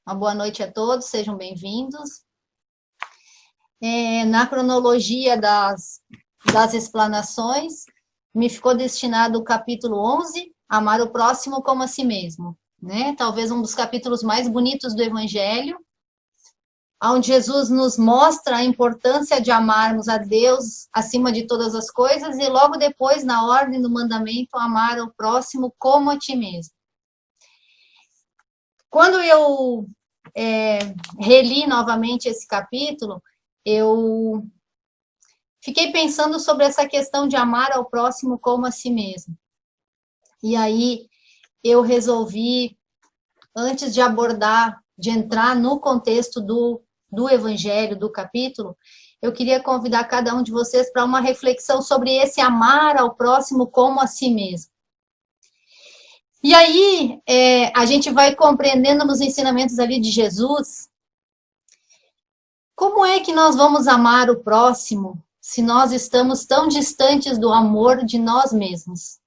Uma boa noite a todos, sejam bem-vindos. Na cronologia das explanações, me ficou destinado o capítulo 11, Amar o Próximo como a Si Mesmo, né? Talvez um dos capítulos mais bonitos do Evangelho, onde Jesus nos mostra a importância de amarmos a Deus acima de todas as coisas e logo depois, na ordem do mandamento, amar o próximo como a ti mesmo. Quando eu reli novamente esse capítulo, eu fiquei pensando sobre essa questão de amar ao próximo como a si mesmo. E aí eu resolvi, antes de abordar, de entrar no contexto do evangelho, do capítulo, eu queria convidar cada um de vocês para uma reflexão sobre esse amar ao próximo como a si mesmo. E aí a gente vai compreendendo nos ensinamentos ali de Jesus, como é que nós vamos amar o próximo se nós estamos tão distantes do amor de nós mesmos?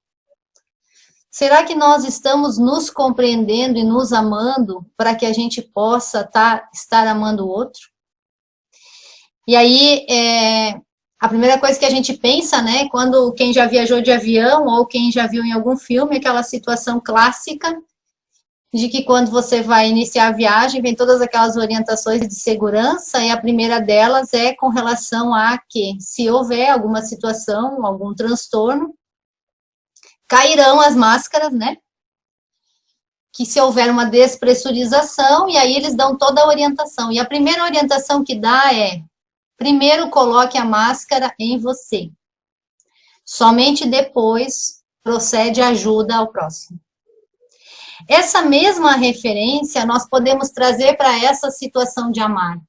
Será que nós estamos nos compreendendo e nos amando para que a gente possa estar amando o outro? E aí, a primeira coisa que a gente pensa, né, quando quem já viajou de avião ou quem já viu em algum filme, aquela situação clássica de que quando você vai iniciar a viagem, vem todas aquelas orientações de segurança, e a primeira delas é com relação a que, se houver alguma situação, algum transtorno, cairão as máscaras, né? Que se houver uma despressurização, e aí eles dão toda a orientação. E a primeira orientação que dá é, primeiro coloque a máscara em você. Somente depois procede a ajuda ao próximo. Essa mesma referência nós podemos trazer para essa situação de amar.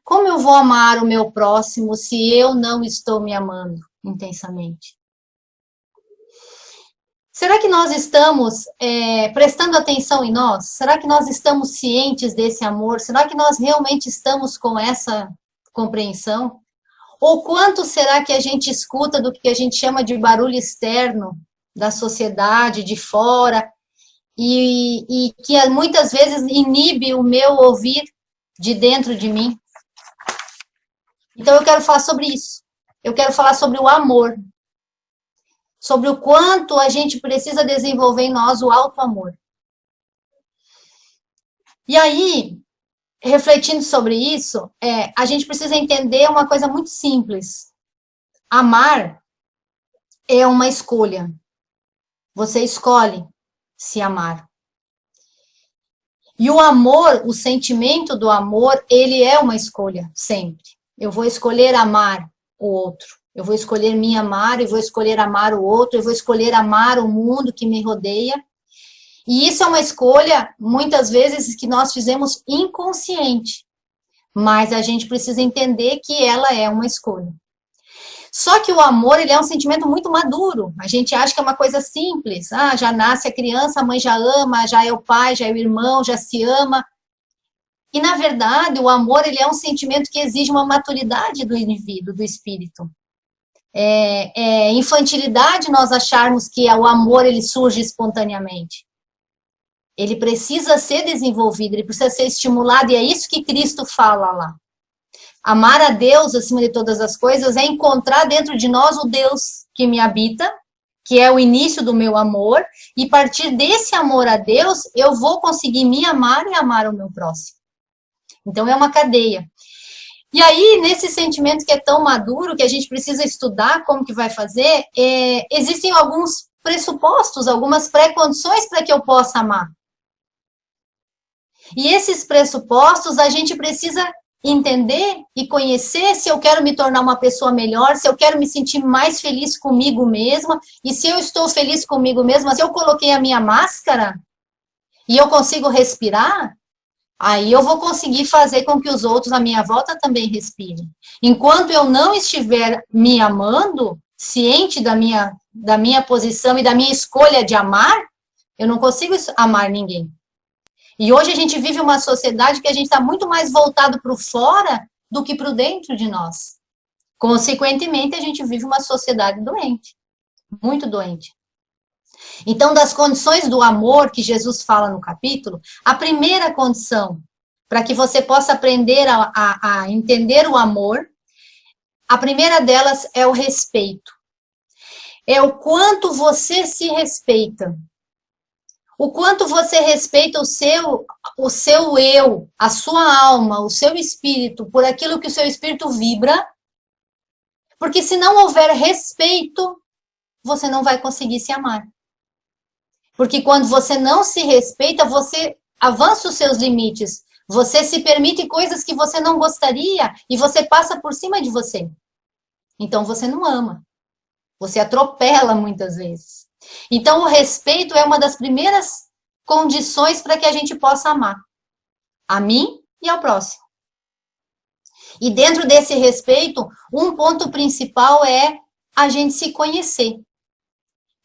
Como eu vou amar o meu próximo se eu não estou me amando intensamente? Será que nós estamos prestando atenção em nós? Será que nós estamos cientes desse amor? Será que nós realmente estamos com essa compreensão? Ou quanto será que a gente escuta do que a gente chama de barulho externo da sociedade, de fora, e que muitas vezes inibe o meu ouvir de dentro de mim? Então eu quero falar sobre isso. Eu quero falar sobre o amor. Sobre o quanto a gente precisa desenvolver em nós o auto-amor. E aí, refletindo sobre isso, a gente precisa entender uma coisa muito simples. Amar é uma escolha. Você escolhe se amar. E o amor, o sentimento do amor, ele é uma escolha, sempre. Eu vou escolher amar o outro. Eu vou escolher me amar, eu vou escolher amar o outro, eu vou escolher amar o mundo que me rodeia. E isso é uma escolha, muitas vezes, que nós fizemos inconsciente. Mas a gente precisa entender que ela é uma escolha. Só que o amor, ele é um sentimento muito maduro. A gente acha que é uma coisa simples. Ah, já nasce a criança, a mãe já ama, já é o pai, já é o irmão, já se ama. E, na verdade, o amor, ele é um sentimento que exige uma maturidade do indivíduo, do espírito. Infantilidade nós acharmos que o amor, ele surge espontaneamente. Ele precisa ser desenvolvido, ele precisa ser estimulado, e é isso que Cristo fala lá. Amar a Deus acima de todas as coisas é encontrar dentro de nós o Deus que me habita, que é o início do meu amor, e a partir desse amor a Deus, eu vou conseguir me amar e amar o meu próximo. Então é uma cadeia. E aí, nesse sentimento que é tão maduro, que a gente precisa estudar como que vai fazer, existem alguns pressupostos, algumas pré-condições para que eu possa amar. E esses pressupostos a gente precisa entender e conhecer se eu quero me tornar uma pessoa melhor, se eu quero me sentir mais feliz comigo mesma, e se eu estou feliz comigo mesma, se eu coloquei a minha máscara e eu consigo respirar, aí eu vou conseguir fazer com que os outros à minha volta também respirem. Enquanto eu não estiver me amando, ciente da minha posição e da minha escolha de amar, eu não consigo amar ninguém. E hoje a gente vive uma sociedade que a gente está muito mais voltado para o fora do que para o dentro de nós. Consequentemente, a gente vive uma sociedade doente, muito doente. Então, das condições do amor que Jesus fala no capítulo, a primeira condição para que você possa aprender a entender o amor, a primeira delas é o respeito. É o quanto você se respeita. O quanto você respeita o seu eu, a sua alma, o seu espírito, por aquilo que o seu espírito vibra. Porque se não houver respeito, você não vai conseguir se amar. Porque quando você não se respeita, você avança os seus limites. Você se permite coisas que você não gostaria e você passa por cima de você. Então você não ama. Você atropela muitas vezes. Então o respeito é uma das primeiras condições para que a gente possa amar. A mim e ao próximo. E dentro desse respeito, um ponto principal é a gente se conhecer.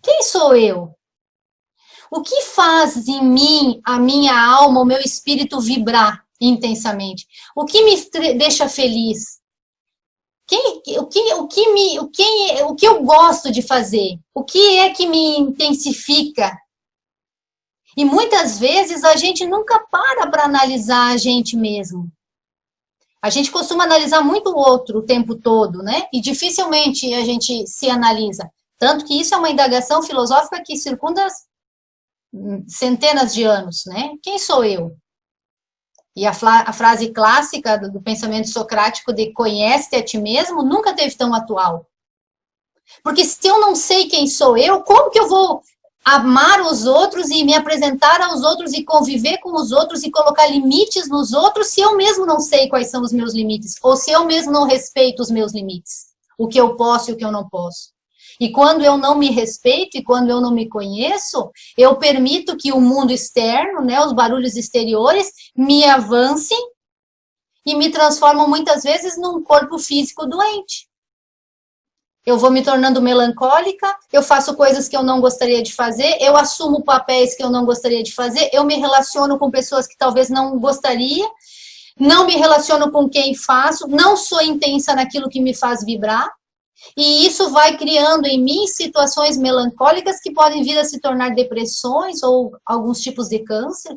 Quem sou eu? O que faz em mim, a minha alma, o meu espírito vibrar intensamente? O que me deixa feliz? O que eu gosto de fazer? O que é que me intensifica? E muitas vezes a gente nunca para analisar a gente mesmo. A gente costuma analisar muito o outro o tempo todo, né? E dificilmente a gente se analisa. Tanto que isso é uma indagação filosófica que circunda centenas de anos, né? Quem sou eu? E a frase clássica do pensamento socrático de conhece-te a ti mesmo nunca teve tão atual. Porque se eu não sei quem sou eu, como que eu vou amar os outros e me apresentar aos outros e conviver com os outros e colocar limites nos outros se eu mesmo não sei quais são os meus limites? Ou se eu mesmo não respeito os meus limites? O que eu posso e o que eu não posso? E quando eu não me respeito e quando eu não me conheço, eu permito que o mundo externo, né, os barulhos exteriores, me avancem e me transformam muitas vezes num corpo físico doente. Eu vou me tornando melancólica, eu faço coisas que eu não gostaria de fazer, eu assumo papéis que eu não gostaria de fazer, eu me relaciono com pessoas que talvez não gostaria, não me relaciono com quem faço, não sou intensa naquilo que me faz vibrar. E isso vai criando em mim situações melancólicas que podem vir a se tornar depressões ou alguns tipos de câncer.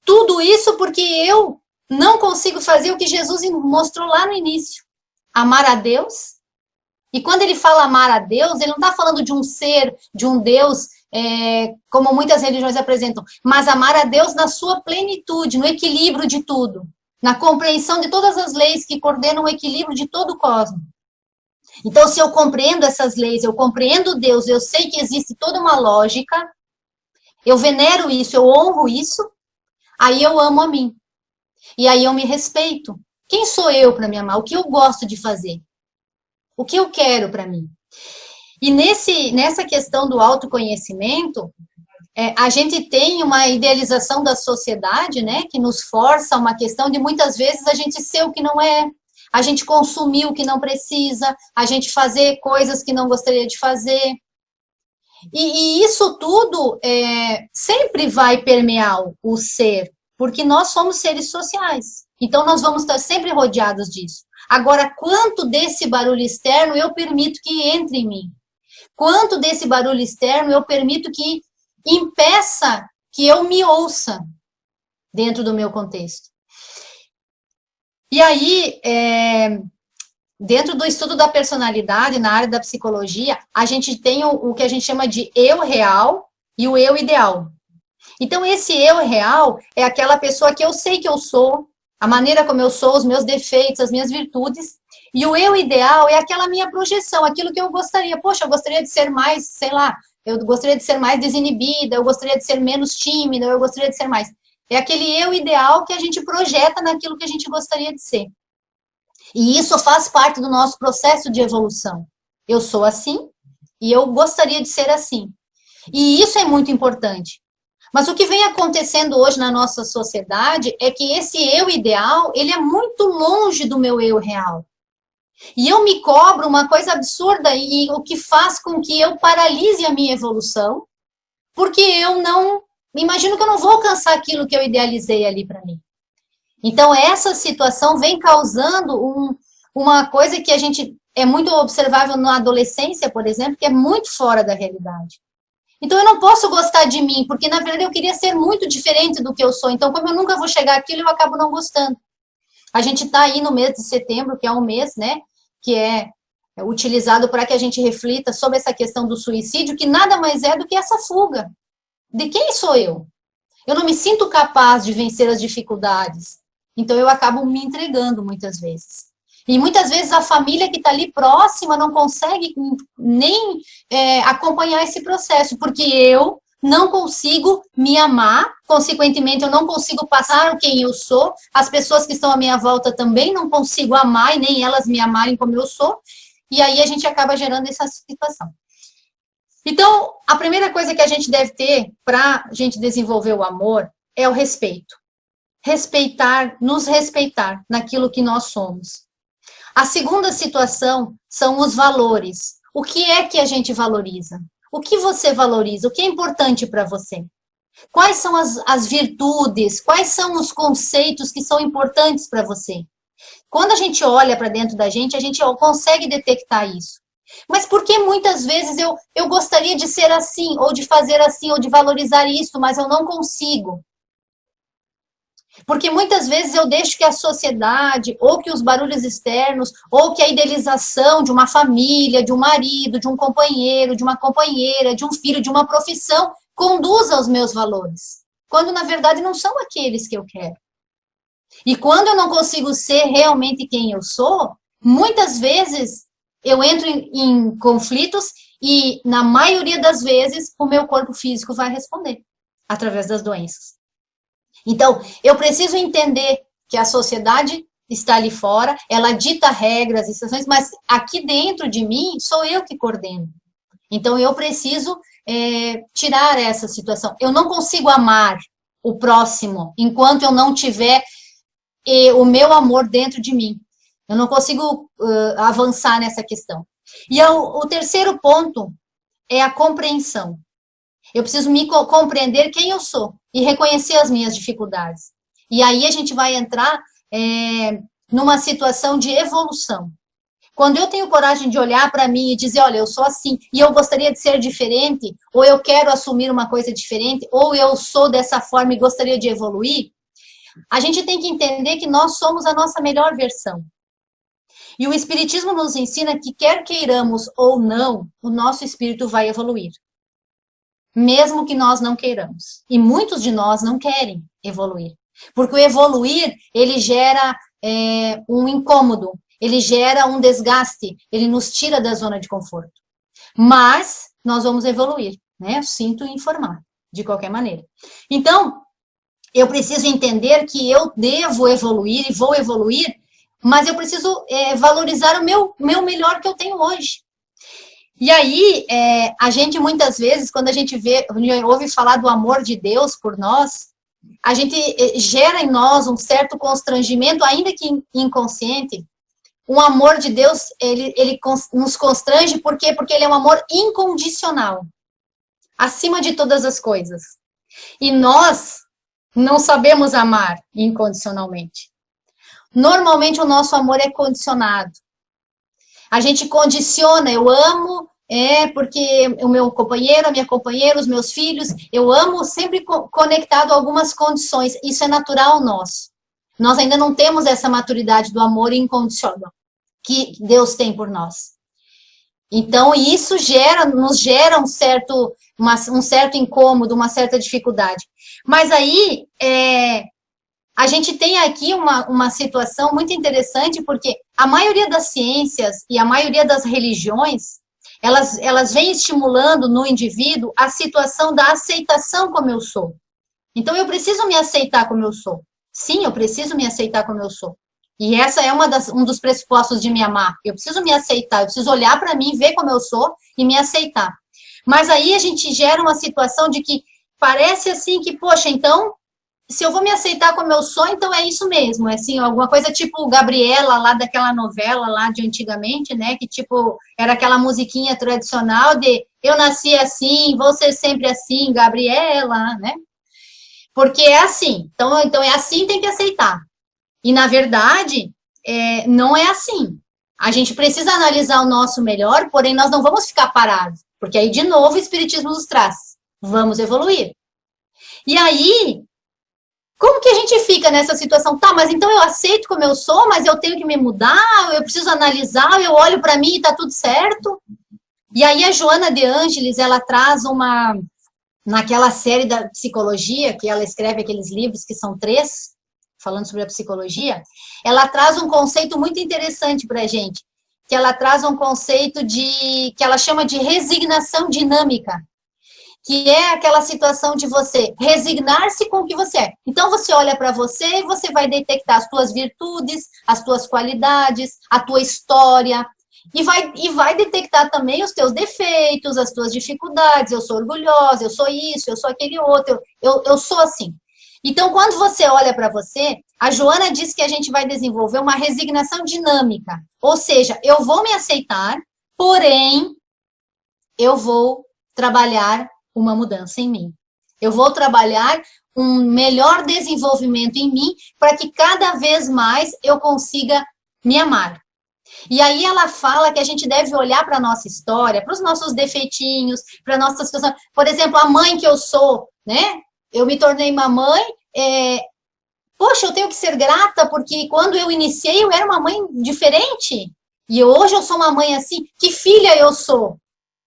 Tudo isso porque eu não consigo fazer o que Jesus mostrou lá no início. Amar a Deus. E quando ele fala amar a Deus, ele não está falando de um ser, de um Deus, como muitas religiões apresentam, mas amar a Deus na sua plenitude, no equilíbrio de tudo. Na compreensão de todas as leis que coordenam o equilíbrio de todo o cosmos. Então, se eu compreendo essas leis, eu compreendo Deus, eu sei que existe toda uma lógica, eu venero isso, eu honro isso, aí eu amo a mim. E aí eu me respeito. Quem sou eu para me amar? O que eu gosto de fazer? O que eu quero para mim? E nessa questão do autoconhecimento, a gente tem uma idealização da sociedade, né, que nos força uma questão de muitas vezes a gente ser o que não é, a gente consumir o que não precisa, a gente fazer coisas que não gostaria de fazer. E isso tudo sempre vai permear o ser, porque nós somos seres sociais. Então, nós vamos estar sempre rodeados disso. Agora, quanto desse barulho externo eu permito que entre em mim? Quanto desse barulho externo eu permito que impeça que eu me ouça dentro do meu contexto? E aí, dentro do estudo da personalidade, na área da psicologia, a gente tem o que a gente chama de eu real e o eu ideal. Então, esse eu real é aquela pessoa que eu sei que eu sou, a maneira como eu sou, os meus defeitos, as minhas virtudes. E o eu ideal é aquela minha projeção, aquilo que eu gostaria. Poxa, eu gostaria de ser mais, sei lá, eu gostaria de ser mais desinibida, eu gostaria de ser menos tímida, eu gostaria de ser mais. É aquele eu ideal que a gente projeta naquilo que a gente gostaria de ser. E isso faz parte do nosso processo de evolução. Eu sou assim e eu gostaria de ser assim. E isso é muito importante. Mas o que vem acontecendo hoje na nossa sociedade é que esse eu ideal, ele é muito longe do meu eu real. E eu me cobro uma coisa absurda e o que faz com que eu paralise a minha evolução, porque eu não, imagino que eu não vou alcançar aquilo que eu idealizei ali para mim. Então essa situação vem causando uma coisa que a gente é muito observável na adolescência, por exemplo, que é muito fora da realidade. Então, eu não posso gostar de mim, porque, na verdade, eu queria ser muito diferente do que eu sou. Então, como eu nunca vou chegar àquilo, eu acabo não gostando. A gente está aí no mês de setembro, que é um mês, né, que é utilizado para que a gente reflita sobre essa questão do suicídio, que nada mais é do que essa fuga. De quem sou eu? Eu não me sinto capaz de vencer as dificuldades. Então, eu acabo me entregando muitas vezes. E muitas vezes a família que está ali próxima não consegue nem acompanhar esse processo, porque eu não consigo me amar, consequentemente eu não consigo passar quem eu sou, as pessoas que estão à minha volta também não consigo amar e nem elas me amarem como eu sou, e aí a gente acaba gerando essa situação. Então, a primeira coisa que a gente deve ter para a gente desenvolver o amor é o respeito. Respeitar, nos respeitar naquilo que nós somos. A segunda situação são os valores. O que é que a gente valoriza? O que você valoriza? O que é importante para você? Quais são as virtudes? Quais são os conceitos que são importantes para você? Quando a gente olha para dentro da gente, a gente consegue detectar isso. Mas por que muitas vezes eu gostaria de ser assim, ou de fazer assim, ou de valorizar isso, mas eu não consigo? Porque muitas vezes eu deixo que a sociedade, ou que os barulhos externos, ou que a idealização de uma família, de um marido, de um companheiro, de uma companheira, de um filho, de uma profissão, conduza aos meus valores. Quando, na verdade, não são aqueles que eu quero. E quando eu não consigo ser realmente quem eu sou, muitas vezes eu entro em conflitos e, na maioria das vezes, o meu corpo físico vai responder através das doenças. Então, eu preciso entender que a sociedade está ali fora, ela dita regras e situações, mas aqui dentro de mim sou eu que coordeno. Então, eu preciso tirar essa situação. Eu não consigo amar o próximo enquanto eu não tiver o meu amor dentro de mim. Eu não consigo avançar nessa questão. E o terceiro ponto é a compreensão. Eu preciso me compreender quem eu sou e reconhecer as minhas dificuldades. E aí a gente vai entrar numa situação de evolução. Quando eu tenho coragem de olhar para mim e dizer, olha, eu sou assim, e eu gostaria de ser diferente, ou eu quero assumir uma coisa diferente, ou eu sou dessa forma e gostaria de evoluir, a gente tem que entender que nós somos a nossa melhor versão. E o Espiritismo nos ensina que, quer queiramos ou não, o nosso espírito vai evoluir. Mesmo que nós não queiramos. E muitos de nós não querem evoluir. Porque o evoluir, ele gera um incômodo, ele gera um desgaste, ele nos tira da zona de conforto. Mas nós vamos evoluir, né? Eu sinto informar, de qualquer maneira. Então, eu preciso entender que eu devo evoluir e vou evoluir, mas eu preciso valorizar o meu melhor que eu tenho hoje. E aí, a gente muitas vezes, quando a gente ouve falar do amor de Deus por nós, a gente gera em nós um certo constrangimento, ainda que inconsciente. O amor de Deus, ele nos constrange, por quê? Porque ele é um amor incondicional, acima de todas as coisas. E nós não sabemos amar incondicionalmente. Normalmente o nosso amor é condicionado. A gente condiciona, eu amo, porque o meu companheiro, a minha companheira, os meus filhos, eu amo sempre conectado a algumas condições. Isso é natural nosso. Nós ainda não temos essa maturidade do amor incondicional que Deus tem por nós. Então, isso nos gera um certo incômodo, uma certa dificuldade. Mas aí, a gente tem aqui uma situação muito interessante, porque a maioria das ciências e a maioria das religiões, elas vêm estimulando no indivíduo a situação da aceitação como eu sou. Então, eu preciso me aceitar como eu sou. Sim, eu preciso me aceitar como eu sou. E essa é um dos pressupostos de me amar. Eu preciso me aceitar, eu preciso olhar para mim, ver como eu sou e me aceitar. Mas aí a gente gera uma situação de que parece assim que, poxa, então, se eu vou me aceitar como eu sou, então é isso mesmo. É assim, alguma coisa tipo Gabriela, lá daquela novela lá de antigamente, né? Que tipo, era aquela musiquinha tradicional de eu nasci assim, vou ser sempre assim, Gabriela, né? Porque é assim. Então é assim, tem que aceitar. E, na verdade, não é assim. A gente precisa analisar o nosso melhor, porém nós não vamos ficar parados. Porque aí, de novo, o Espiritismo nos traz. Vamos evoluir. E aí, como que a gente fica nessa situação? Tá, mas então eu aceito como eu sou, mas eu tenho que me mudar, eu preciso analisar, eu olho para mim e tá tudo certo? E aí a Joana de Ângeles, ela traz naquela série da psicologia, que ela escreve aqueles livros que são 3, falando sobre a psicologia, ela traz um conceito muito interessante para a gente, que ela traz um conceito que ela chama de resignação dinâmica, que é aquela situação de você resignar-se com o que você é. Então, você olha para você e você vai detectar as tuas virtudes, as tuas qualidades, a tua história, e vai detectar também os teus defeitos, as tuas dificuldades. Eu sou orgulhosa, eu sou isso, eu sou aquele outro, eu sou assim. Então, quando você olha para você, a Joana diz que a gente vai desenvolver uma resignação dinâmica. Ou seja, eu vou me aceitar, porém, eu vou trabalhar uma mudança em mim. Eu vou trabalhar um melhor desenvolvimento em mim para que cada vez mais eu consiga me amar. E aí ela fala que a gente deve olhar para a nossa história, para os nossos defeitinhos, para a nossa situação. Por exemplo, a mãe que eu sou, né? Eu me tornei uma mãe, poxa, eu tenho que ser grata, porque quando eu iniciei eu era uma mãe diferente. E hoje eu sou uma mãe assim. Que filha eu sou?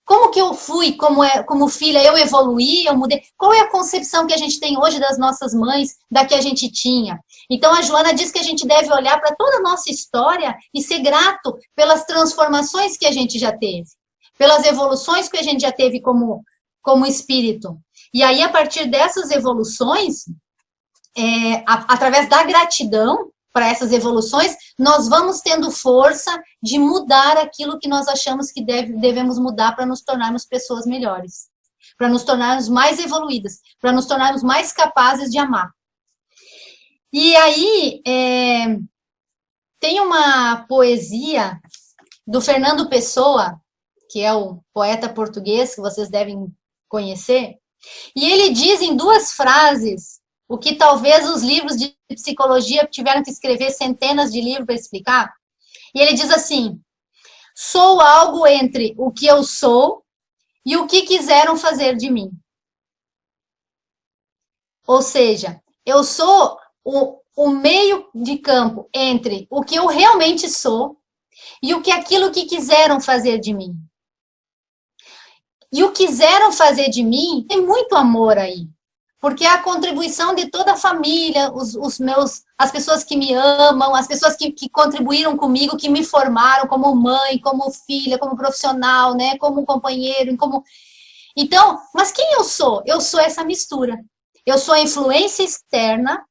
Como que eu fui como filha? Eu evoluí, eu mudei. Qual é a concepção que a gente tem hoje das nossas mães, da que a gente tinha? Então, a Joana diz que a gente deve olhar para toda a nossa história e ser grato pelas transformações que a gente já teve, pelas evoluções que a gente já teve como espírito. E aí, a partir dessas evoluções, através da gratidão para essas evoluções, nós vamos tendo força de mudar aquilo que nós achamos que devemos mudar para nos tornarmos pessoas melhores, para nos tornarmos mais evoluídas, para nos tornarmos mais capazes de amar. E aí, tem uma poesia do Fernando Pessoa, que é o poeta português que vocês devem conhecer, e ele diz em 2 frases o que talvez os livros de psicologia tiveram que escrever centenas de livros para explicar. E ele diz assim: sou algo entre o que eu sou e o que quiseram fazer de mim. Ou seja, eu sou o meio de campo entre o que eu realmente sou e aquilo que quiseram fazer de mim. E o quiseram fazer de mim, tem muito amor aí. Porque é a contribuição de toda a família, as pessoas que me amam, as pessoas que contribuíram comigo, que me formaram como mãe, como filha, como profissional, né, como companheiro, Então, mas quem eu sou? Eu sou essa mistura. Eu sou a influência externa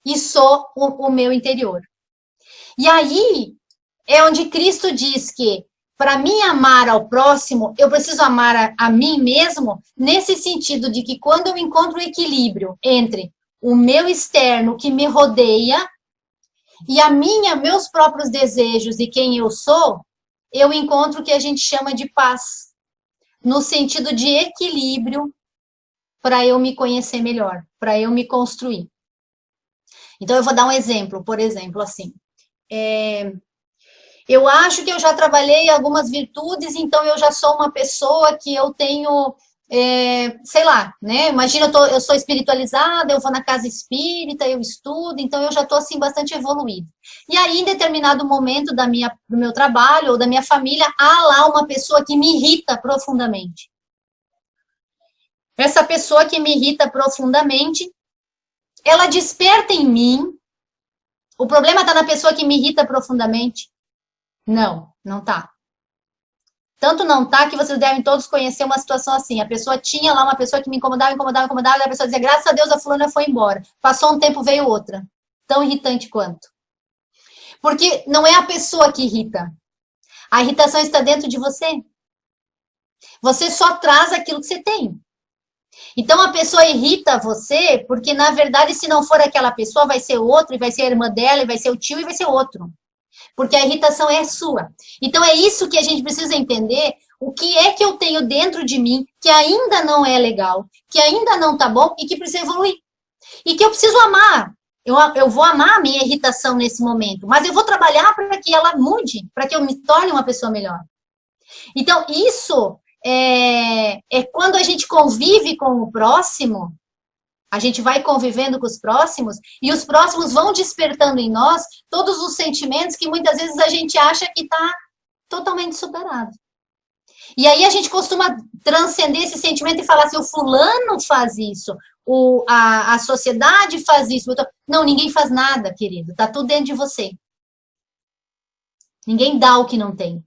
e sou o meu interior. E aí é onde Cristo diz que para mim amar ao próximo, eu preciso amar a mim mesmo, nesse sentido de que quando eu encontro o equilíbrio entre o meu externo que me rodeia e meus próprios desejos e quem eu sou, eu encontro o que a gente chama de paz, no sentido de equilíbrio para eu me conhecer melhor, para eu me construir. Então, eu vou dar um exemplo, por exemplo, assim, eu acho que eu já trabalhei algumas virtudes, então eu já sou uma pessoa que eu tenho, sei lá, né? Imagina, eu sou espiritualizada, eu vou na casa espírita, eu estudo, então eu já estou assim bastante evoluída. E aí, em determinado momento do meu trabalho ou da minha família, há lá uma pessoa que me irrita profundamente. Essa pessoa que me irrita profundamente, ela desperta em mim. O problema está na pessoa que me irrita profundamente? Não, não tá. Tanto não tá que vocês devem todos conhecer uma situação assim. A pessoa tinha lá uma pessoa que me incomodava, e a pessoa dizia, graças a Deus a fulana foi embora. Passou um tempo, veio outra. Tão irritante quanto. Porque não é a pessoa que irrita. A irritação está dentro de você. Você só traz aquilo que você tem. Então a pessoa irrita você porque, na verdade, se não for aquela pessoa, vai ser outro, e vai ser a irmã dela, e vai ser o tio, e vai ser outro. Porque a irritação é sua. Então é isso que a gente precisa entender, o que é que eu tenho dentro de mim que ainda não é legal, que ainda não tá bom e que precisa evoluir. E que eu preciso amar. Eu vou amar a minha irritação nesse momento, mas eu vou trabalhar para que ela mude, para que eu me torne uma pessoa melhor. Então, isso é quando a gente convive com o próximo, a gente vai convivendo com os próximos, e os próximos vão despertando em nós todos os sentimentos que muitas vezes a gente acha que está totalmente superado. E aí a gente costuma transcender esse sentimento e falar assim, o fulano faz isso, a sociedade faz isso. Não, ninguém faz nada, querido. Tá tudo dentro de você. Ninguém dá o que não tem.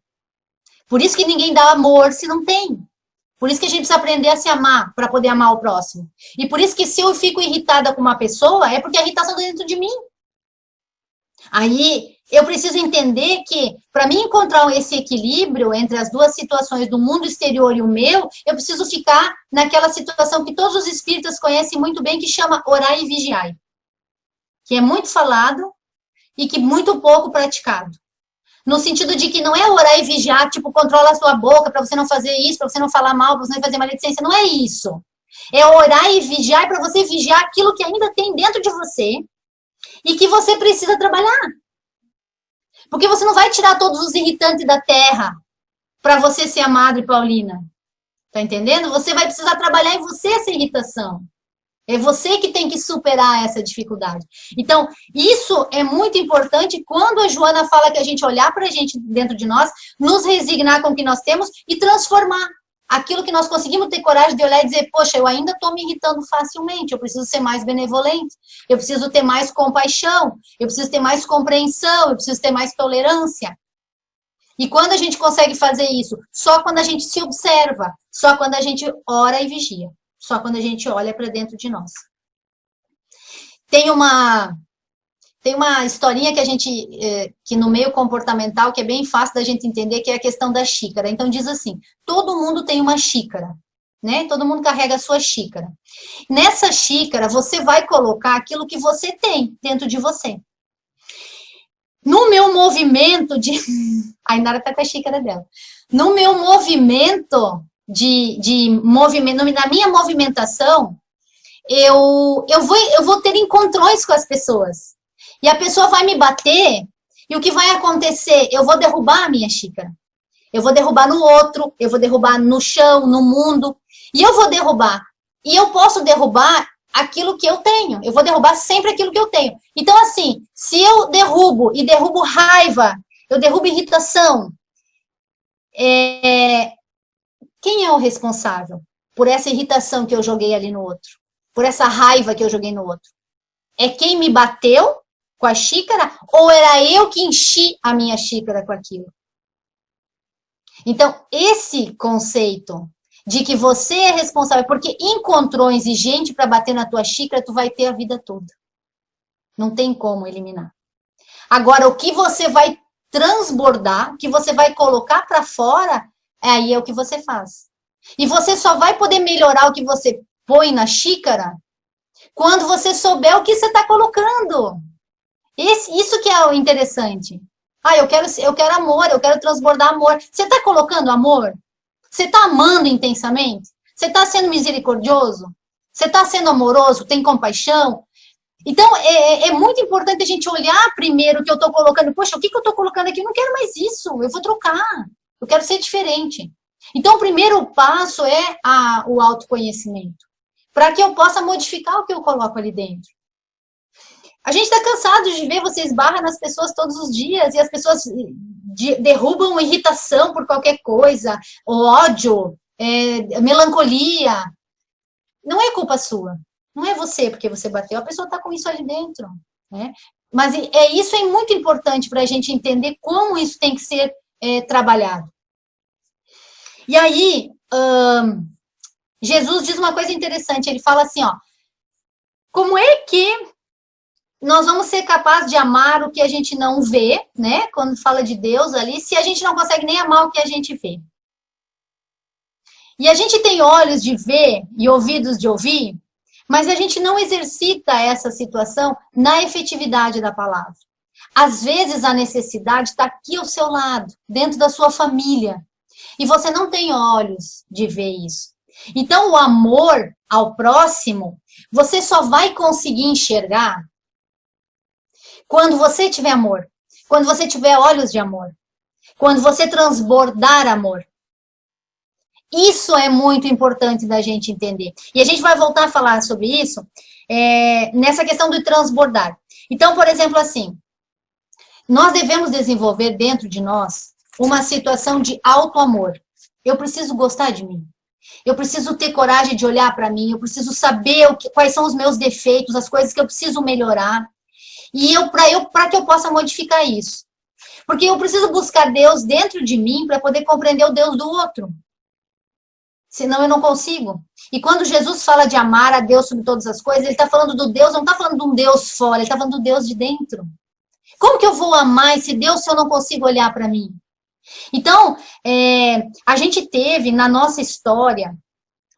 Por isso que ninguém dá amor se não tem. Por isso que a gente precisa aprender a se amar para poder amar o próximo. E por isso que se eu fico irritada com uma pessoa, é porque a irritação está dentro de mim. Aí eu preciso entender que, para mim encontrar esse equilíbrio entre as duas situações do mundo exterior e o meu, eu preciso ficar naquela situação que todos os espíritas conhecem muito bem, que chama orai e vigiai. Que é muito falado e que muito pouco praticado. No sentido de que não é orar e vigiar, tipo, controla a sua boca para você não fazer isso, para você não falar mal, para você não fazer maledicência. Não é isso. É orar e vigiar para você vigiar aquilo que ainda tem dentro de você e que você precisa trabalhar. Porque você não vai tirar todos os irritantes da terra para você ser a Madre Paulina. Tá entendendo? Você vai precisar trabalhar em você essa irritação. É você que tem que superar essa dificuldade. Então, isso é muito importante quando a Joana fala que a gente olhar para a gente dentro de nós, nos resignar com o que nós temos e transformar aquilo que nós conseguimos ter coragem de olhar e dizer, poxa, eu ainda estou me irritando facilmente, eu preciso ser mais benevolente, eu preciso ter mais compaixão, eu preciso ter mais compreensão, eu preciso ter mais tolerância. E quando a gente consegue fazer isso? Só quando a gente se observa, só quando a gente ora e vigia. Só quando a gente olha para dentro de nós. Tem uma historinha que a gente, que no meio comportamental, que é bem fácil da gente entender, que é a questão da xícara. Então diz assim, todo mundo tem uma xícara, né? Todo mundo carrega a sua xícara. Nessa xícara, você vai colocar aquilo que você tem dentro de você. No meu movimento de... A Inara tá com a xícara dela. No meu movimento... na minha movimentação, eu vou ter encontrões com as pessoas. E a pessoa vai me bater, e o que vai acontecer? Eu vou derrubar a minha xícara. Eu vou derrubar no outro, eu vou derrubar no chão, no mundo, e eu vou derrubar. E eu posso derrubar aquilo que eu tenho. Eu vou derrubar sempre aquilo que eu tenho. Então, assim, se eu derrubo, e derrubo raiva, eu derrubo irritação, quem é o responsável por essa irritação que eu joguei ali no outro? Por essa raiva que eu joguei no outro? É quem me bateu com a xícara ou era eu que enchi a minha xícara com aquilo? Então, esse conceito de que você é responsável, porque encontrões e gente para bater na tua xícara, tu vai ter a vida toda. Não tem como eliminar. Agora, o que você vai transbordar, o que você vai colocar para fora, aí é o que você faz. E você só vai poder melhorar o que você põe na xícara quando você souber o que você está colocando. Isso que é o interessante. Eu quero amor, eu quero transbordar amor. Você está colocando amor? Você está amando intensamente? Você está sendo misericordioso? Você está sendo amoroso? Tem compaixão? Então, é muito importante a gente olhar primeiro o que eu estou colocando. Poxa, o que eu estou colocando aqui? Eu não quero mais isso, eu vou trocar. Eu quero ser diferente. Então, o primeiro passo é o autoconhecimento. Para que eu possa modificar o que eu coloco ali dentro. A gente está cansado de ver, você esbarra nas pessoas todos os dias, e as pessoas derrubam irritação por qualquer coisa, ódio, melancolia. Não é culpa sua. Não é você porque você bateu, a pessoa está com isso ali dentro. Né? Mas isso é muito importante para a gente entender como isso tem que ser trabalhado. E aí, Jesus diz uma coisa interessante, ele fala assim, ó, como é que nós vamos ser capazes de amar o que a gente não vê, né? Quando fala de Deus ali, se a gente não consegue nem amar o que a gente vê. E a gente tem olhos de ver e ouvidos de ouvir, mas a gente não exercita essa situação na efetividade da palavra. Às vezes a necessidade está aqui ao seu lado, dentro da sua família, e você não tem olhos de ver isso. Então o amor ao próximo, você só vai conseguir enxergar Quando você tiver amor, quando você tiver olhos de amor, quando você transbordar amor. Isso é muito importante da gente entender. E a gente vai voltar a falar sobre isso nessa questão do transbordar. Então, por exemplo, assim, nós devemos desenvolver dentro de nós uma situação de auto-amor. Eu preciso gostar de mim. Eu preciso ter coragem de olhar para mim. Eu preciso saber quais são os meus defeitos, as coisas que eu preciso melhorar. E para que eu possa modificar isso. Porque eu preciso buscar Deus dentro de mim para poder compreender o Deus do outro. Senão eu não consigo. E quando Jesus fala de amar a Deus sobre todas as coisas, ele está falando do Deus, não está falando de um Deus fora, ele está falando do Deus de dentro. Como que eu vou amar esse Deus se eu não consigo olhar para mim? Então, a gente teve na nossa história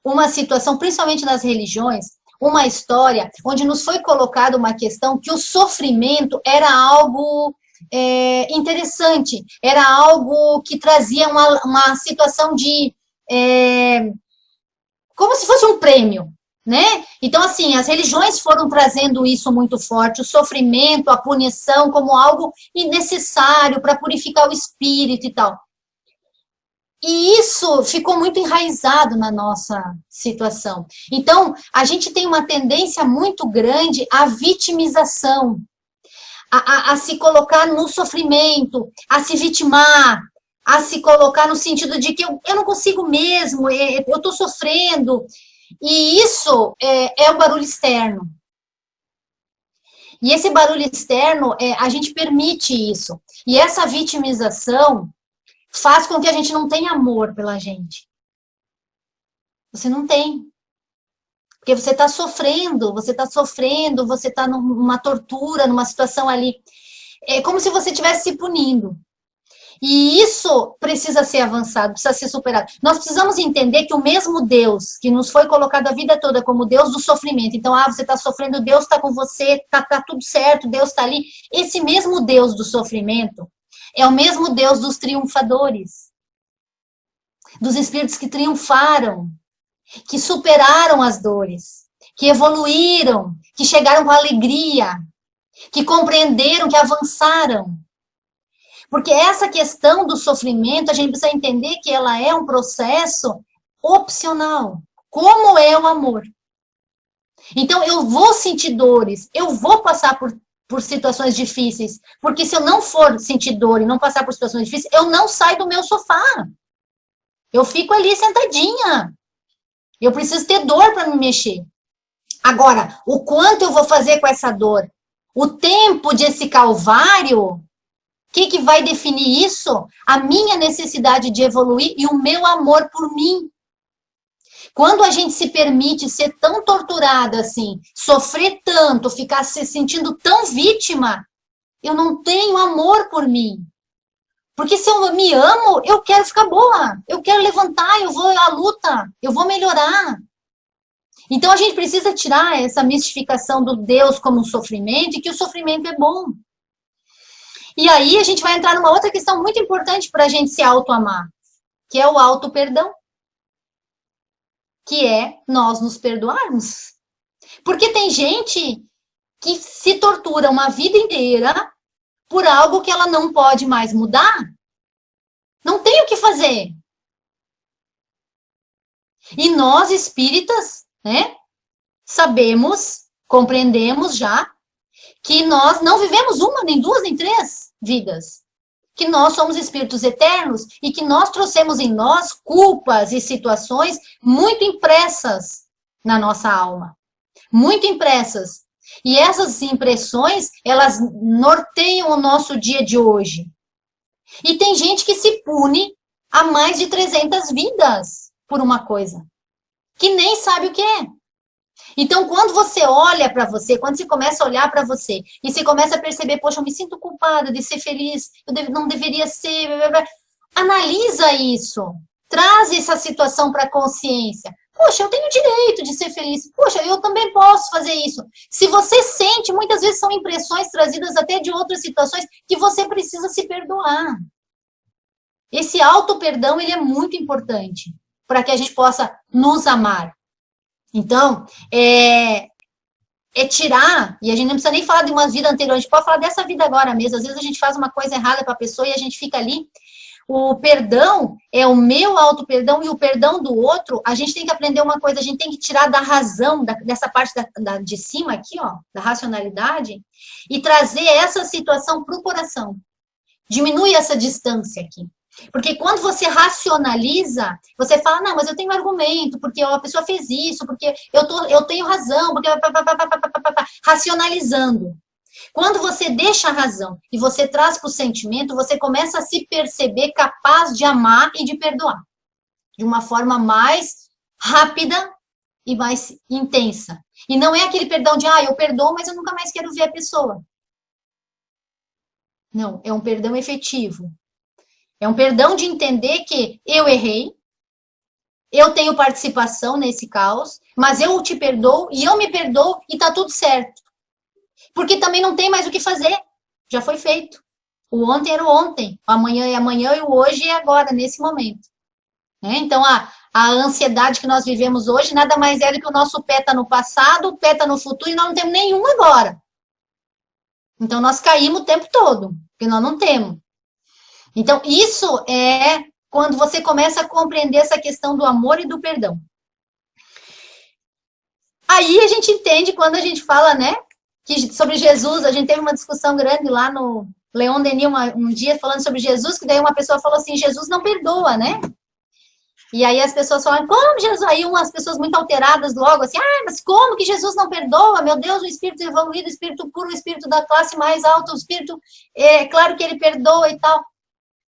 uma situação, principalmente nas religiões, uma história onde nos foi colocada uma questão que o sofrimento era algo interessante, era algo que trazia uma situação de como se fosse um prêmio, né? Então, assim, as religiões foram trazendo isso muito forte, o sofrimento, a punição, como algo necessário para purificar o espírito e tal. E isso ficou muito enraizado na nossa situação. Então, a gente tem uma tendência muito grande à vitimização, a se colocar no sofrimento, a se vitimar, a se colocar no sentido de que eu não consigo mesmo, eu estou sofrendo. E isso é o barulho externo. E esse barulho externo, a gente permite isso. E essa vitimização faz com que a gente não tenha amor pela gente. Você não tem. Porque você está sofrendo, você está numa tortura, numa situação ali. É como se você estivesse se punindo. E isso precisa ser avançado, precisa ser superado. Nós precisamos entender que o mesmo Deus que nos foi colocado a vida toda como Deus do sofrimento, então, você está sofrendo, Deus está com você, tá tudo certo, Deus está ali. Esse mesmo Deus do sofrimento é o mesmo Deus dos triunfadores, dos espíritos que triunfaram, que superaram as dores, que evoluíram, que chegaram com alegria, que compreenderam, que avançaram. Porque essa questão do sofrimento, a gente precisa entender que ela é um processo opcional, como é o amor. Então, eu vou sentir dores, eu vou passar por situações difíceis, porque se eu não for sentir dor e não passar por situações difíceis, eu não saio do meu sofá. Eu fico ali sentadinha. Eu preciso ter dor para me mexer. Agora, o quanto eu vou fazer com essa dor? O tempo desse calvário... O que vai definir isso? A minha necessidade de evoluir e o meu amor por mim. Quando a gente se permite ser tão torturada assim, sofrer tanto, ficar se sentindo tão vítima, eu não tenho amor por mim. Porque se eu me amo, eu quero ficar boa, eu quero levantar, eu vou à luta, eu vou melhorar. Então a gente precisa tirar essa mistificação do Deus como um sofrimento e que o sofrimento é bom. E aí a gente vai entrar numa outra questão muito importante para a gente se auto-amar, que é o auto-perdão. Que é nós nos perdoarmos. Porque tem gente que se tortura uma vida inteira por algo que ela não pode mais mudar. Não tem o que fazer. E nós, espíritas, né, sabemos, compreendemos já, que nós não vivemos uma, nem duas, nem três vidas. Que nós somos espíritos eternos e que nós trouxemos em nós culpas e situações muito impressas na nossa alma. Muito impressas. E essas impressões, elas norteiam o nosso dia de hoje. E tem gente que se pune a mais de 300 vidas por uma coisa. Que nem sabe o que é. Então, quando você olha para você, quando você começa a olhar para você, e você começa a perceber, poxa, eu me sinto culpada de ser feliz, não deveria ser... Analisa isso. Traz essa situação para a consciência. Poxa, eu tenho direito de ser feliz. Poxa, eu também posso fazer isso. Se você sente, muitas vezes são impressões trazidas até de outras situações que você precisa se perdoar. Esse auto-perdão, ele é muito importante para que a gente possa nos amar. Então, é tirar, e a gente não precisa nem falar de uma vida anterior, a gente pode falar dessa vida agora mesmo. Às vezes a gente faz uma coisa errada para a pessoa e a gente fica ali. O perdão é o meu auto-perdão e o perdão do outro. A gente tem que aprender uma coisa, a gente tem que tirar da razão, dessa parte de cima aqui, ó, da racionalidade, e trazer essa situação para o coração. Diminui essa distância aqui. Porque quando você racionaliza, você fala, não, mas eu tenho argumento, porque a pessoa fez isso, porque eu tenho razão, porque... Racionalizando. Quando você deixa a razão e você traz para o sentimento, você começa a se perceber capaz de amar e de perdoar. De uma forma mais rápida e mais intensa. E não é aquele perdão de, eu perdoo, mas eu nunca mais quero ver a pessoa. Não, é um perdão efetivo. É um perdão de entender que eu errei, eu tenho participação nesse caos, mas eu te perdoo e eu me perdoo e tá tudo certo. Porque também não tem mais o que fazer. Já foi feito. O ontem era o ontem, o amanhã é amanhã e o hoje é agora, nesse momento. Né? Então, a ansiedade que nós vivemos hoje nada mais é do que o nosso pé está no passado, o pé está no futuro e nós não temos nenhum agora. Então, nós caímos o tempo todo, porque nós não temos. Então, isso é quando você começa a compreender essa questão do amor e do perdão. Aí a gente entende quando a gente fala, né, que sobre Jesus, a gente teve uma discussão grande lá no Leon Denis um dia falando sobre Jesus, que daí uma pessoa falou assim, Jesus não perdoa, né? E aí as pessoas falam, como Jesus? Aí umas pessoas muito alteradas logo, assim, mas como que Jesus não perdoa? Meu Deus, o espírito evoluído, o espírito puro, o espírito da classe mais alta, o espírito, claro que ele perdoa e tal.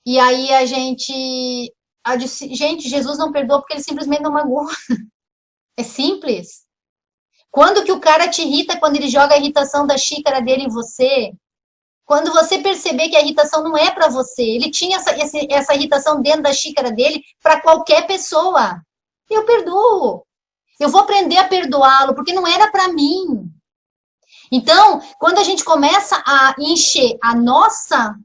E aí a gente disse, gente, Jesus não perdoa porque ele simplesmente não magoa. É simples. Quando que o cara te irrita quando ele joga a irritação da xícara dele em você? Quando você perceber que a irritação não é para você, ele tinha essa irritação dentro da xícara dele para qualquer pessoa. Eu perdoo. Eu vou aprender a perdoá-lo, porque não era para mim. Então, quando a gente começa a encher a nossa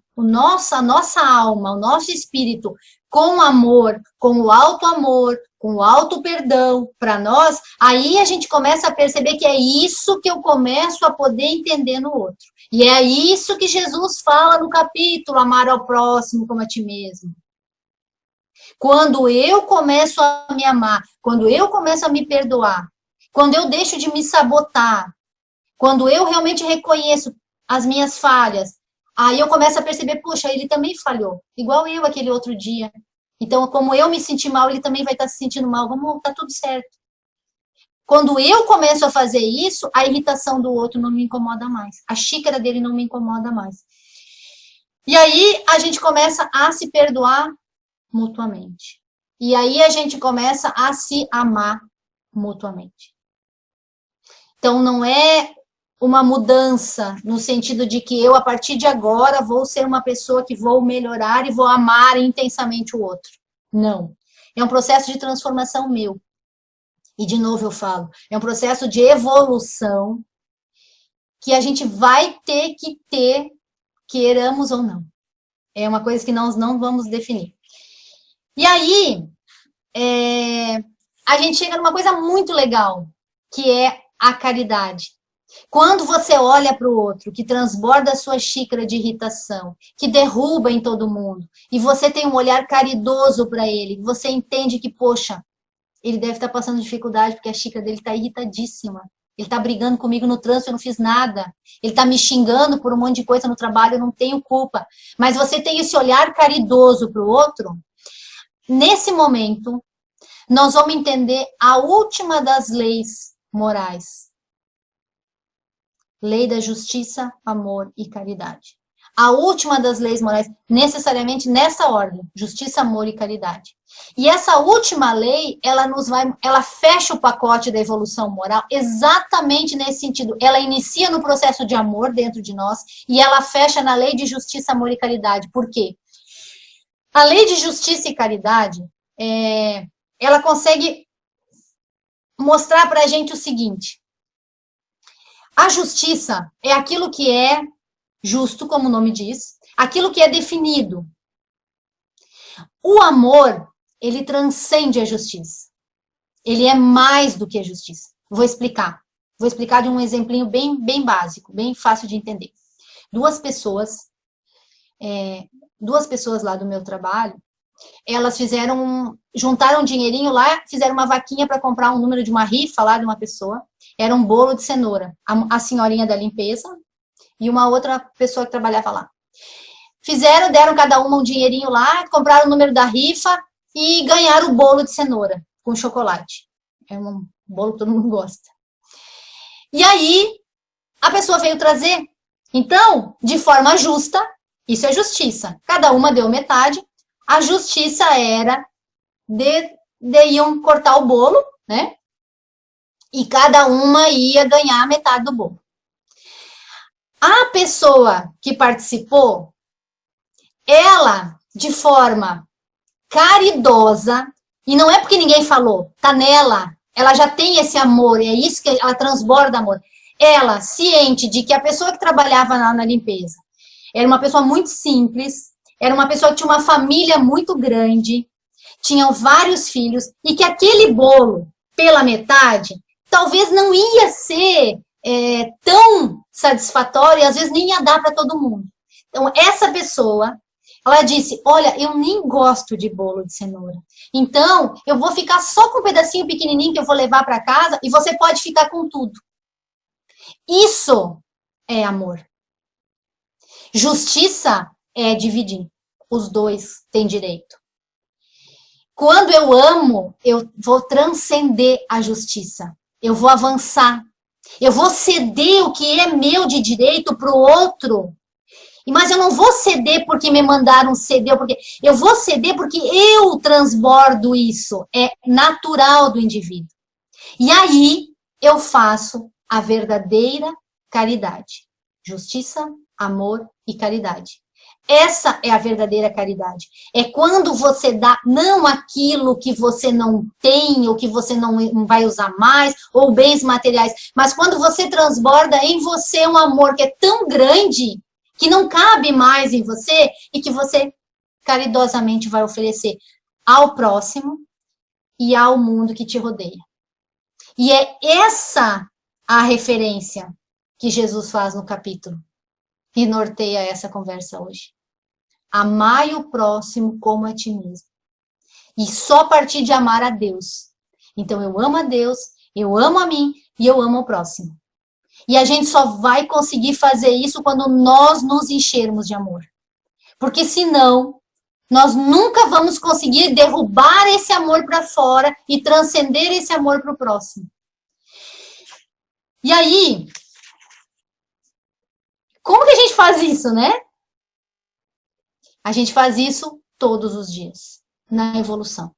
alma, o nosso espírito com amor, com o alto amor, com o alto perdão para nós, aí a gente começa a perceber que é isso que eu começo a poder entender no outro. E é isso que Jesus fala no capítulo, amar ao próximo como a ti mesmo. Quando eu começo a me amar, quando eu começo a me perdoar, quando eu deixo de me sabotar, quando eu realmente reconheço as minhas falhas, aí eu começo a perceber, puxa, ele também falhou, igual eu aquele outro dia. Então, como eu me senti mal, ele também vai estar se sentindo mal, tá tudo certo. Quando eu começo a fazer isso, a irritação do outro não me incomoda mais. A xícara dele não me incomoda mais. E aí a gente começa a se perdoar mutuamente. E aí a gente começa a se amar mutuamente. Então não é uma mudança no sentido de que eu, a partir de agora, vou ser uma pessoa que vou melhorar e vou amar intensamente o outro. Não. É um processo de transformação meu. E, de novo, eu falo, é um processo de evolução que a gente vai ter, queiramos ou não. É uma coisa que nós não vamos definir. E aí, a gente chega numa coisa muito legal, que é a caridade. Quando você olha para o outro, que transborda a sua xícara de irritação, que derruba em todo mundo, e você tem um olhar caridoso para ele, você entende que, poxa, ele deve estar passando dificuldade porque a xícara dele está irritadíssima. Ele está brigando comigo no trânsito, eu não fiz nada. Ele está me xingando por um monte de coisa no trabalho, eu não tenho culpa. Mas você tem esse olhar caridoso para o outro. Nesse momento, nós vamos entender a última das leis morais. Lei da justiça, amor e caridade. A última das leis morais, necessariamente nessa ordem, justiça, amor e caridade. E essa última lei, ela fecha o pacote da evolução moral exatamente nesse sentido. Ela inicia no processo de amor dentro de nós e ela fecha na lei de justiça, amor e caridade. Por quê? A lei de justiça e caridade, ela consegue mostrar para a gente o seguinte: a justiça é aquilo que é justo, como o nome diz, aquilo que é definido. O amor, ele transcende a justiça. Ele é mais do que a justiça. Vou explicar. Vou explicar de um exemplinho bem básico, bem fácil de entender. Duas pessoas lá do meu trabalho, elas juntaram um dinheirinho lá, fizeram uma vaquinha para comprar um número de uma rifa lá de uma pessoa. Era um bolo de cenoura. A senhorinha da limpeza e uma outra pessoa que trabalhava lá. Deram cada uma um dinheirinho lá, compraram o número da rifa e ganharam o bolo de cenoura com chocolate. É um bolo que todo mundo gosta. E aí, a pessoa veio trazer. Então, de forma justa, isso é justiça. Cada uma deu metade. A justiça era iam cortar o bolo, né? E cada uma ia ganhar metade do bolo. A pessoa que participou, ela, de forma caridosa, e não é porque ninguém falou, tá nela, ela já tem esse amor, é isso que ela transborda amor. Ela, ciente de que a pessoa que trabalhava na limpeza era uma pessoa muito simples, era uma pessoa que tinha uma família muito grande, tinham vários filhos, e que aquele bolo, pela metade, talvez não ia ser tão satisfatório, e às vezes nem ia dar para todo mundo. Então, essa pessoa, ela disse, olha, eu nem gosto de bolo de cenoura. Então, eu vou ficar só com um pedacinho pequenininho que eu vou levar para casa e você pode ficar com tudo. Isso é amor. Justiça é dividir. Os dois têm direito. Quando eu amo, eu vou transcender a justiça. Eu vou avançar. Eu vou ceder o que é meu de direito para o outro. Mas eu não vou ceder porque me mandaram ceder, porque eu vou ceder porque eu transbordo isso. É natural do indivíduo. E aí eu faço a verdadeira caridade. Justiça, amor e caridade. Essa é a verdadeira caridade. É quando você dá não aquilo que você não tem, ou que você não vai usar mais, ou bens materiais, mas quando você transborda em você um amor que é tão grande, que não cabe mais em você, e que você caridosamente vai oferecer ao próximo e ao mundo que te rodeia. E é essa a referência que Jesus faz no capítulo, e norteia essa conversa hoje. Amai o próximo como a ti mesmo. E só a partir de amar a Deus. Então eu amo a Deus, eu amo a mim e eu amo o próximo. E a gente só vai conseguir fazer isso quando nós nos enchermos de amor. Porque senão, nós nunca vamos conseguir derrubar esse amor para fora e transcender esse amor para o próximo. E aí, como que a gente faz isso, né? A gente faz isso todos os dias, na evolução.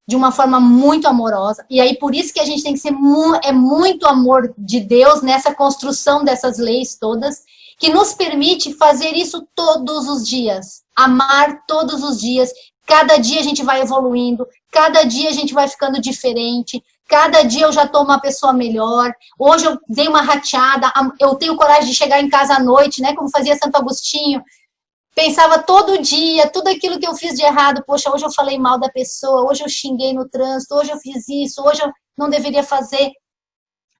De uma forma muito amorosa. E aí, por isso que a gente tem que ser muito amor de Deus nessa construção dessas leis todas, que nos permite fazer isso todos os dias. Amar todos os dias. Cada dia a gente vai evoluindo, cada dia a gente vai ficando diferente, cada dia eu já tô uma pessoa melhor. Hoje eu dei uma rateada, eu tenho coragem de chegar em casa à noite, né? Como fazia Santo Agostinho. Pensava todo dia, tudo aquilo que eu fiz de errado. Poxa, hoje eu falei mal da pessoa, hoje eu xinguei no trânsito, hoje eu fiz isso, hoje eu não deveria fazer.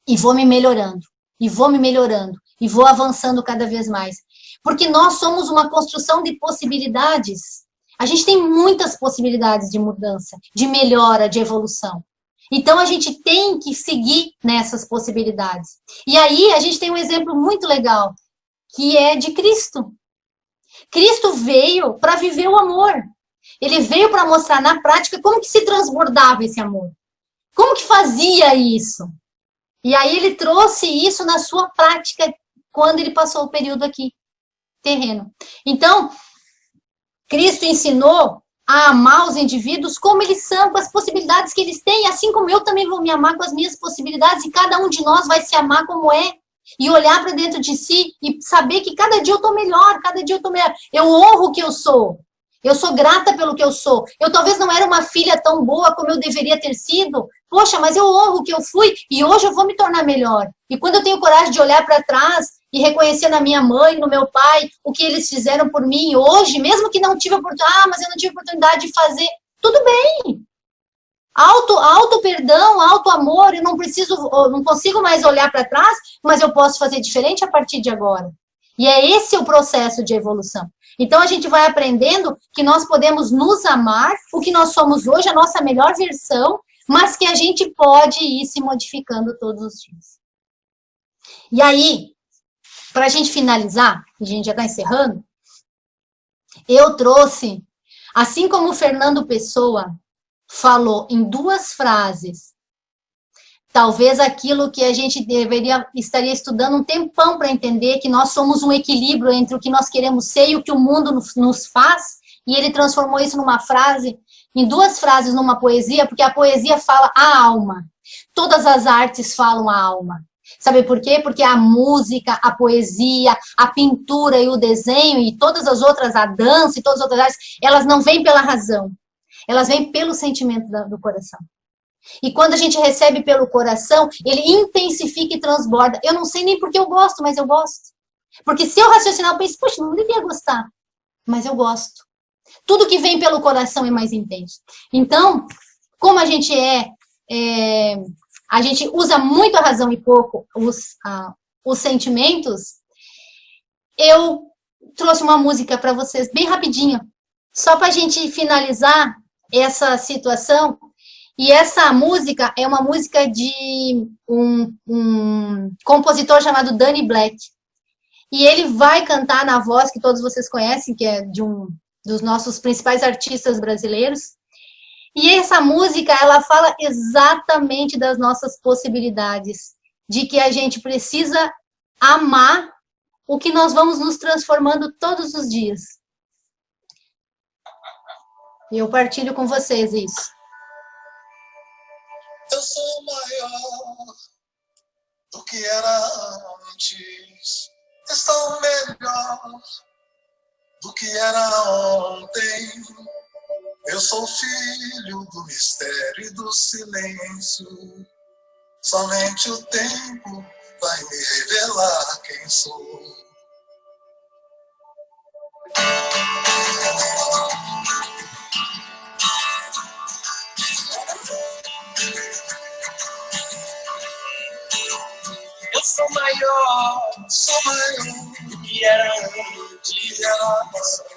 E vou me melhorando, e vou me melhorando, e vou avançando cada vez mais. Porque nós somos uma construção de possibilidades. A gente tem muitas possibilidades de mudança, de melhora, de evolução. Então, a gente tem que seguir nessas possibilidades. E aí, a gente tem um exemplo muito legal, que é de Cristo. Cristo veio para viver o amor. Ele veio para mostrar na prática como que se transbordava esse amor. Como que fazia isso? E aí ele trouxe isso na sua prática quando ele passou o período aqui, terreno. Então, Cristo ensinou a amar os indivíduos como eles são, com as possibilidades que eles têm, assim como eu também vou me amar com as minhas possibilidades, e cada um de nós vai se amar como é. E olhar para dentro de si e saber que cada dia eu tô melhor, cada dia eu tô melhor. Eu honro o que eu sou. Eu sou grata pelo que eu sou. Eu talvez não era uma filha tão boa como eu deveria ter sido. Poxa, mas eu honro o que eu fui e hoje eu vou me tornar melhor. E quando eu tenho coragem de olhar para trás e reconhecer na minha mãe, no meu pai, o que eles fizeram por mim hoje, mesmo que não tive oportunidade, mas eu não tive oportunidade de fazer, tudo bem. Auto perdão, auto amor, eu não consigo mais olhar para trás, mas eu posso fazer diferente a partir de agora. E é esse o processo de evolução. Então a gente vai aprendendo que nós podemos nos amar, o que nós somos hoje, a nossa melhor versão, mas que a gente pode ir se modificando todos os dias. E aí, para a gente finalizar, a gente já está encerrando, eu trouxe, assim como o Fernando Pessoa falou em 2 frases, talvez aquilo que a gente estaria estudando um tempão para entender, que nós somos um equilíbrio entre o que nós queremos ser e o que o mundo nos faz, e ele transformou isso numa frase, em 2 frases numa poesia, porque a poesia fala a alma. Todas as artes falam a alma. Sabe por quê? Porque a música, a poesia, a pintura e o desenho e todas as outras, a dança e todas as outras artes, elas não vêm pela razão. Elas vêm pelo sentimento do coração. E quando a gente recebe pelo coração, ele intensifica e transborda. Eu não sei nem porque eu gosto, mas eu gosto. Porque se eu raciocinar, eu penso, poxa, não devia gostar. Mas eu gosto. Tudo que vem pelo coração é mais intenso. Então, como a gente a gente usa muito a razão e pouco os sentimentos, eu trouxe uma música para vocês, bem rapidinho, só para a gente finalizar essa situação. E essa música é uma música de um compositor chamado Danny Black. E ele vai cantar na voz que todos vocês conhecem, que é de um dos nossos principais artistas brasileiros. E essa música, ela fala exatamente das nossas possibilidades, de que a gente precisa amar o que nós vamos nos transformando todos os dias. E eu partilho com vocês isso. Eu sou maior do que era antes. Estou melhor do que era ontem. Eu sou filho do mistério e do silêncio. Somente o tempo vai me revelar quem sou. Eu sou maior do que era antes.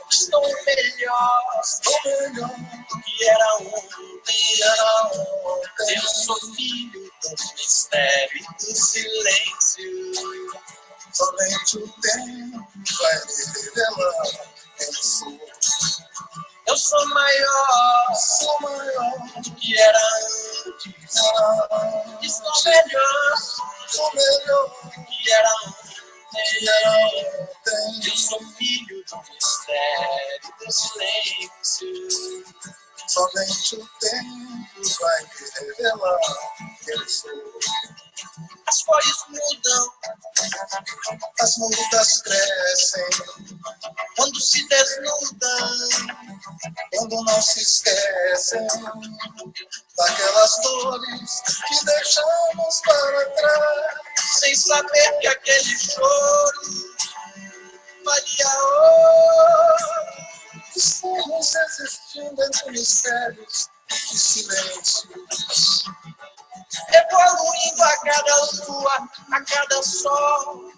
Estou melhor do que era ontem. Eu sou filho do mistério e do silêncio. Somente o tempo vai me revelar quem sou. Eu sou maior do que era antes. Estou melhor do que era ontem. Eu sou filho do mistério e do silêncio. Somente o tempo vai me revelar quem sou. As cores mudam, as mudas crescem, quando se desnudam, quando não se esquecem daquelas dores que deixamos para trás, sem saber que aquele choro valia ouro. Estamos existindo entre mistérios e silêncios, evoluindo a cada lua, a cada sol.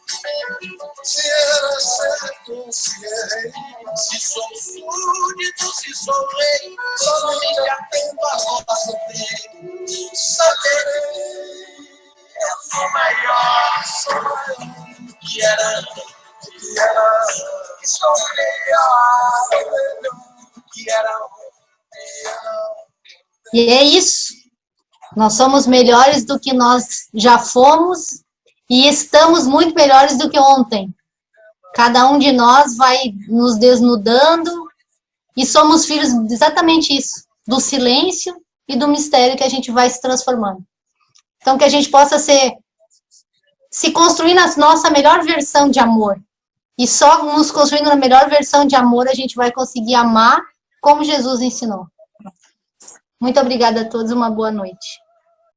Se era certo, se errei, se sou súdito, se sou rei, somente atento a nosso bem. Saberei, eu sou maior do que era antes. Estou melhor do que era ontem. E é isso. Nós somos melhores do que nós já fomos e estamos muito melhores do que ontem. Cada um de nós vai nos desnudando e somos filhos exatamente isso, do silêncio e do mistério que a gente vai se transformando. Então, que a gente possa se construir na nossa melhor versão de amor. E só nos construindo na melhor versão de amor a gente vai conseguir amar como Jesus ensinou. Muito obrigada a todos, uma boa noite.